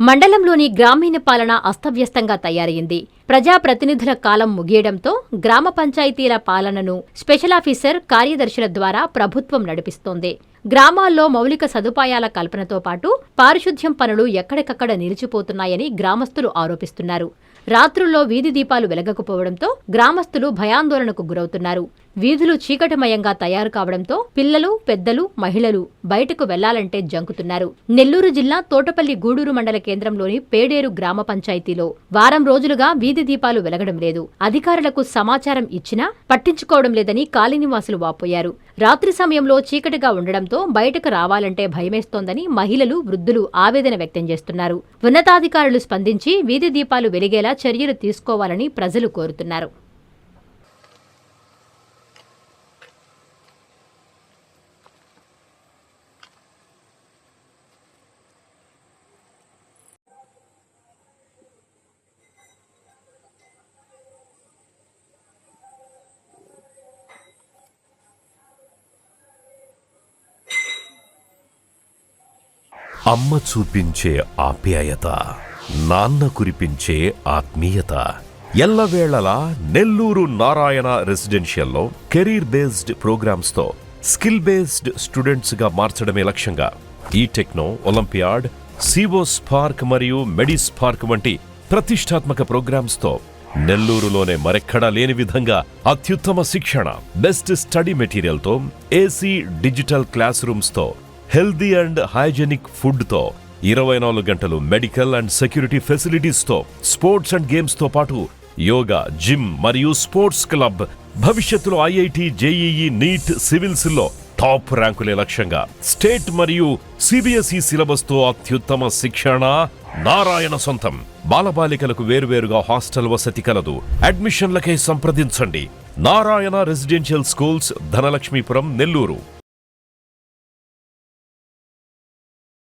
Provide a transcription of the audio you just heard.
మండలంలోని గ్రామీణ పాలన అస్తవ్యస్తంగా తయారైంది. ప్రజాప్రతినిధుల కాలం ముగియడంతో గ్రామ పంచాయతీల పాలనను స్పెషల్ ఆఫీసర్, కార్యదర్శుల ద్వారా ప్రభుత్వం నడిపిస్తోంది. గ్రామాల్లో మౌలిక సదుపాయాల కల్పనతో పాటు పారిశుధ్యం పనులు ఎక్కడికక్కడ నిలిచిపోతున్నాయని గ్రామస్తులు ఆరోపిస్తున్నారు. రాత్రుల్లో వీధి దీపాలు వెలగకపోవడంతో గ్రామస్తులు భయాందోళనకు గురవుతున్నారు. వీధులు చీకటిమయంగా తయారు కావడంతో పిల్లలు, పెద్దలు, మహిళలు బయటకు వెళ్లాలంటే జంకుతున్నారు. నెల్లూరు జిల్లా తోటపల్లి గూడూరు మండల కేంద్రంలోని పేడేరు గ్రామ పంచాయతీలో వారం రోజులుగా వీధి దీపాలు వెలగడం లేదు. అధికారులకు సమాచారం ఇచ్చినా పట్టించుకోవడం లేదని కాలనీవాసులు వాపోయారు. రాత్రి సమయంలో చీకటిగా ఉండడంతో బయటకు రావాలంటే భయమేస్తోందని మహిళలు, వృద్ధులు ఆవేదన వ్యక్తం చేస్తున్నారు. ఉన్నతాధికారులు స్పందించి వీధి దీపాలు వెలిగేలా చర్యలు తీసుకోవాలని ప్రజలు కోరుతున్నారు. అమ్మ చూపించే ఆప్యాయత, నాన్న కురిపించే ఆత్మీయత. ఎల్లవేళలా నెల్లూరు నారాయణ రెసిడెన్షియల్లో కెరీర్ బేస్డ్ ప్రోగ్రామ్స్తో స్కిల్ బేస్డ్ స్టూడెంట్స్గా మార్చడమే లక్ష్యంగా ఈ టెక్నో, ఒలింపియాడ్, సివో స్పార్క్ మరియు మెడి స్పార్క్ వంటి ప్రతిష్టాత్మక ప్రోగ్రామ్స్తో నెల్లూరులోనే మరెక్కడా లేని విధంగా అత్యుత్తమ శిక్షణ, బెస్ట్ స్టడీ మెటీరియల్తో, ఏసీ డిజిటల్ క్లాస్ రూమ్స్తో, హెల్దీ అండ్ హైజెనిక్ ఫుడ్తో, 24 గంటలు మెడికల్ అండ్ సెక్యూరిటీ ఫెసిలిటీస్తో, స్పోర్ట్స్ అండ్ గేమ్స్తో పాటు యోగా, జిమ్ మరియు స్పోర్ట్స్ క్లబ్, భవిష్యత్తులో ఐఐటి, జేఈఈ, నీట్, సివిల్స్లో టాప్ ర్యాంకులే లక్ష్యంగా స్టేట్ మరియు సిబిఎస్ఈ సిలబస్తో అత్యుత్తమ శిక్షణ నారాయణ సొంతం. బాలబాలికలకు వేరువేరుగా హాస్టల్ వసతి కలదు. అడ్మిషన్లకై సంప్రదించండి. Narayana residential schools, Dhanalakshmipuram, Nellore.